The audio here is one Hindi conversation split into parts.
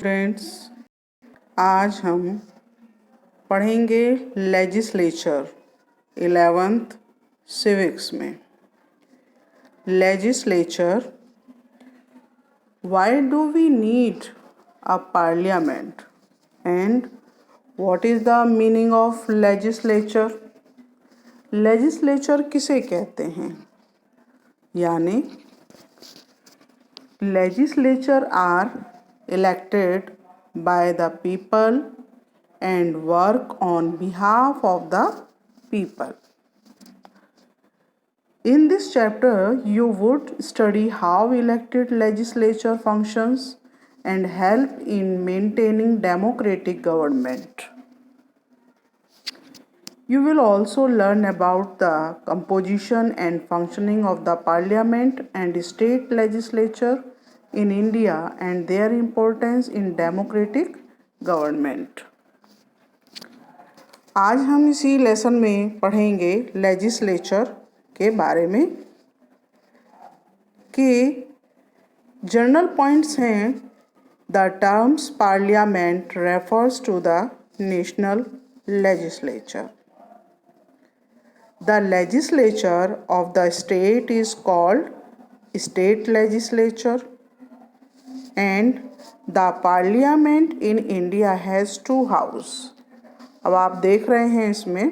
फ्रेंड्स, आज हम पढ़ेंगे लेजिस्लेचर 11th सिविक्स में। Legislature, why do we need a parliament and what is the meaning of legislature. Legislature किसे कहते हैं? यानी legislature are elected by the people and work on behalf of the people. In this chapter, you would study how elected legislature functions and help in maintaining democratic government. You will also learn about the composition and functioning of the parliament and state legislature in India and their importance in democratic government. आज हम इसी लेसन में पढ़ेंगे लेजिस्लेचर के बारे में कि जनरल पॉइंट्स हैं। The terms parliament refers to the national legislature. The legislature of the state is called state legislature, and the parliament in India has two houses. अब आप देख रहे हैं इसमें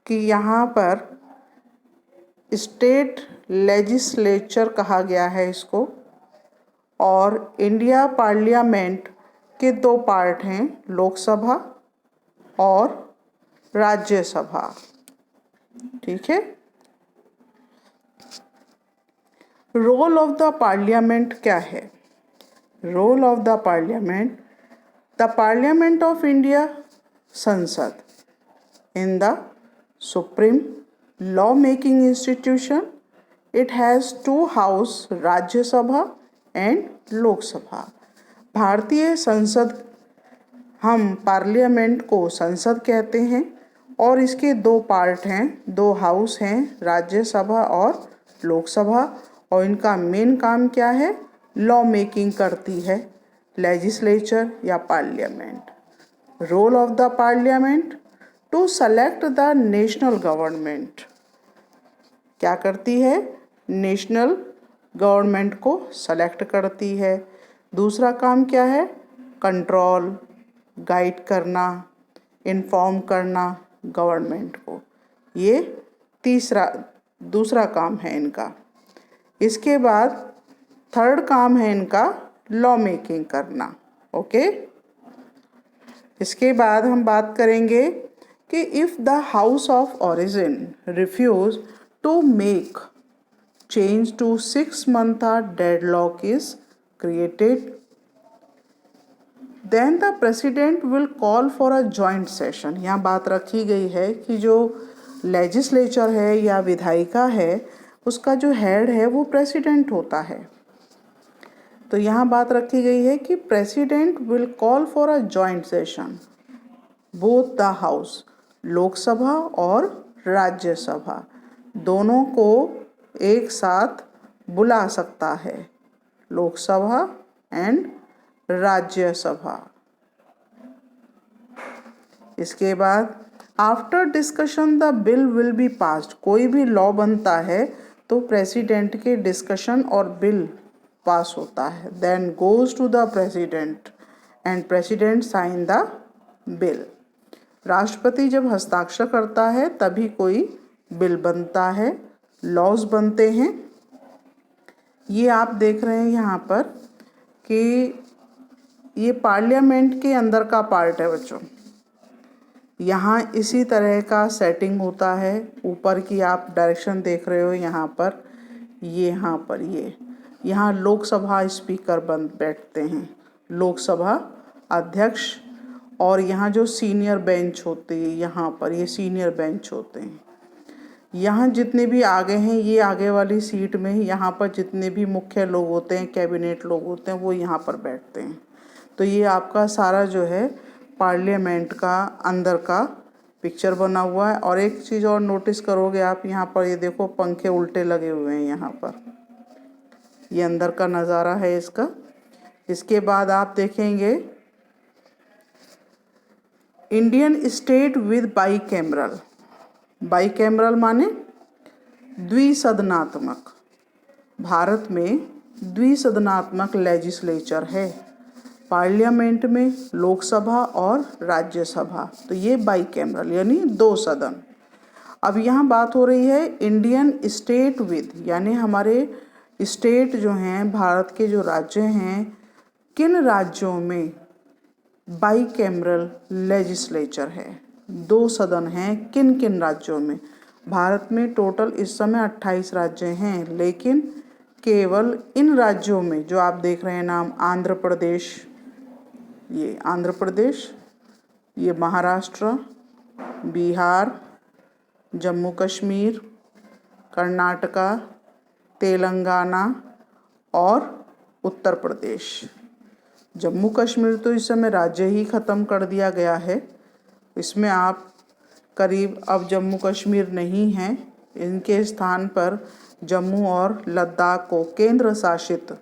कि यहाँ पर स्टेट लेजिस्लेचर कहा गया है इसको, और इंडिया पार्लियामेंट के दो पार्ट हैं, लोकसभा और राज्यसभा। ठीक है। रोल ऑफ द पार्लियामेंट क्या है? Role of the parliament of India, संसद, in the supreme law making institution. It has two house, Rajya Sabha and Lok Sabha. भारतीय संसद, हम पार्लियामेंट को संसद कहते हैं, और इसके दो पार्ट हैं, दो हाउस हैं, राज्यसभा और लोकसभा। और इनका मेन काम क्या है? लॉ मेकिंग करती है लेजिस्लेचर या parliament. Role of the parliament to select the national government. क्या करती है? नेशनल गवर्नमेंट को सेलेक्ट करती है। दूसरा काम क्या है? कंट्रोल, गाइड करना, इन्फॉर्म करना गवर्नमेंट को। ये दूसरा काम है इनका। इसके बाद थर्ड काम है इनका लॉ मेकिंग करना। ओके। इसके बाद हम बात करेंगे कि if the house of origin refuse to make change to 6 month deadlock is created, then the president will call for a joint session. यहाँ बात रखी गई है कि जो लेजिस्लेचर है या विधायिका है, उसका जो हेड है वो प्रेसिडेंट होता है। तो यहाँ बात रखी गई है कि president will call for a joint session both the house, Lok Sabha और राज्यसभा, दोनों को एक साथ बुला सकता है, लोकसभा एंड राज्यसभा। इसके बाद after discussion the bill will be passed. कोई भी लॉ बनता है तो प्रेसिडेंट के डिस्कशन और बिल पास होता है। Then goes to the president and president sign the bill. राष्ट्रपति जब हस्ताक्षर करता है तभी कोई बिल बनता है, लॉज बनते हैं। ये आप देख रहे हैं यहाँ पर कि ये पार्लियामेंट के अंदर का पार्ट है बच्चों। यहाँ इसी तरह का सेटिंग होता है। ऊपर की आप डायरेक्शन देख रहे हो यहाँ पर, यहाँ लोकसभा स्पीकर बैठते हैं, लोकसभा अध्यक्ष। और यहाँ जो सीनियर बेंच होते हैं, यहाँ पर ये सीनियर बेंच होते हैं। यहाँ जितने भी आगे हैं, ये आगे वाली सीट में यहाँ पर जितने भी मुख्य लोग होते हैं, कैबिनेट लोग होते हैं, वो यहाँ पर बैठते हैं। तो ये आपका सारा जो है पार्लियामेंट का अंदर का पिक्चर बना हुआ है। और एक चीज़ और नोटिस करोगे आप, यहाँ पर ये देखो पंखे उल्टे लगे हुए हैं। यहाँ पर ये अंदर का नज़ारा है इसका। इसके बाद आप देखेंगे Indian state with bicameral. Bicameral माने द्विसदनात्मक। भारत में द्विसदनात्मक लेजिस्लेचर है, पार्लियामेंट में लोकसभा और राज्यसभा, तो ये बाईकैमरल यानी दो सदन। अब यहाँ बात हो रही है इंडियन स्टेट विद, यानी हमारे स्टेट जो हैं, भारत के जो राज्य हैं, किन राज्यों में बाईकैमरल लेजिस्लेचर है, दो सदन हैं किन किन राज्यों में। भारत में टोटल इस समय 28 राज्य हैं, लेकिन केवल इन राज्यों में जो आप देख रहे हैं नाम, आंध्र प्रदेश, ये आंध्र प्रदेश, ये महाराष्ट्र, बिहार, जम्मू कश्मीर, कर्नाटका, तेलंगाना और उत्तर प्रदेश। जम्मू कश्मीर तो इस समय राज्य ही ख़त्म कर दिया गया है, इसमें आप करीब अब जम्मू कश्मीर नहीं है, इनके स्थान पर जम्मू और लद्दाख को केंद्र शासित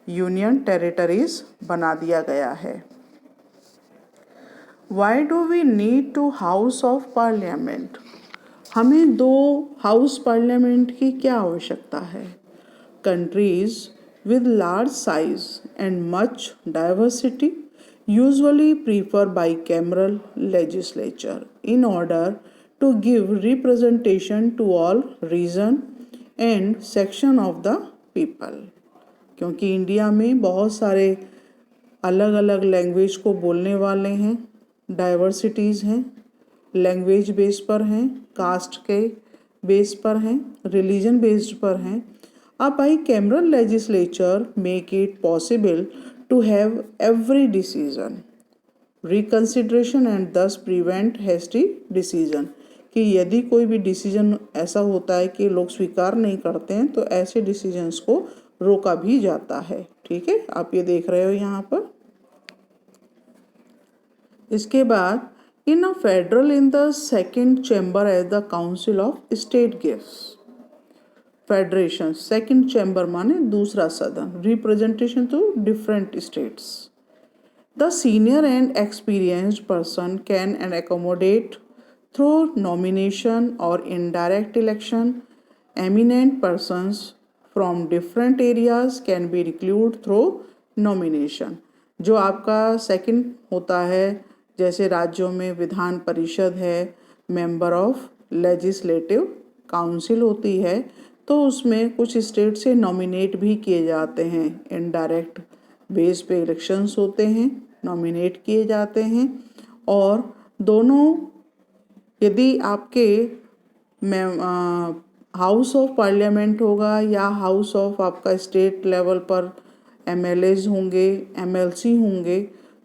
यूनियन टेरिटरीज बना दिया गया है। Why do we need two house of parliament? हमें दो हाउस पार्लियामेंट की क्या आवश्यकता है? Countries with large size and much diversity usually prefer bicameral legislature in order to give representation to all region and section of the people। क्योंकि इंडिया में बहुत सारे अलग अलग लैंग्वेज को बोलने वाले हैं, डाइवर्सिटीज़ हैं, लैंग्वेज बेस पर हैं, कास्ट के बेस पर हैं, रिलीजन बेस्ड पर हैं। A bicameral legislature make it possible to have every decision reconsideration and thus prevent hasty decision। कि यदि कोई भी डिसीजन ऐसा होता है कि लोग स्वीकार नहीं करते हैं तो ऐसे डिसीजंस को रोका भी जाता है। ठीक है, आप ये देख रहे हो यहाँ पर। इसके बाद in a federal in the second chamber as the council of state gives. Federation second chamber माने दूसरा सदन, representation to different states. The senior and experienced person can and accommodate through nomination और indirect election. Eminent persons from different areas can be recruit through nomination. जो आपका सेकंड होता है, जैसे राज्यों में विधान परिषद है, मेंबर ऑफ लेजिस्लेटिव काउंसिल होती है, तो उसमें कुछ स्टेट से नॉमिनेट भी किए जाते हैं। इनडायरेक्ट बेस पे इलेक्शंस होते हैं, नॉमिनेट किए जाते हैं। और दोनों, यदि आपके हाउस ऑफ पार्लियामेंट होगा या हाउस ऑफ आपका स्टेट लेवल पर एमएलएज होंगे, एमएलसी होंगे,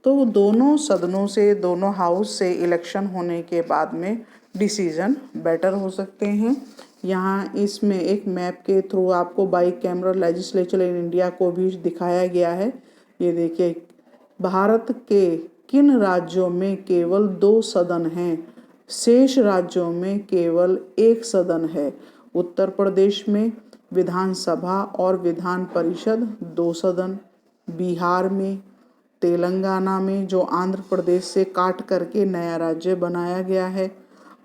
तो दोनों सदनों से, दोनों हाउस से इलेक्शन होने के बाद में डिसीजन बेटर हो सकते हैं। यहाँ इसमें एक मैप के थ्रू आपको बाईकैमरल लेजिस्लेचर इन इंडिया को भी दिखाया गया है। ये देखिए, भारत के किन राज्यों में केवल 2 सदन हैं, शेष राज्यों में केवल 1 सदन है। उत्तर प्रदेश में विधानसभा और विधान परिषद 2 सदन, बिहार में, तेलंगाना में जो आंध्र प्रदेश से काट करके नया राज्य बनाया गया है,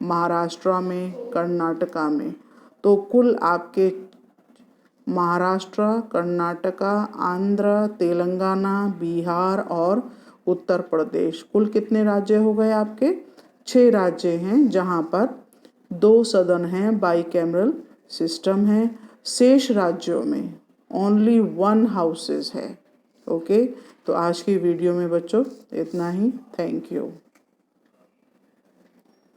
महाराष्ट्र में, कर्नाटका में। तो कुल आपके महाराष्ट्र, कर्नाटका, आंध्र, तेलंगाना, बिहार और उत्तर प्रदेश, कुल कितने राज्य हो गए आपके? 6 राज्य हैं जहां पर 2 सदन हैं, बाईकैमरल सिस्टम है। शेष राज्यों में ओनली 1 हाउसेस है। ओके, तो आज की वीडियो में बच्चों इतना ही। Thank you.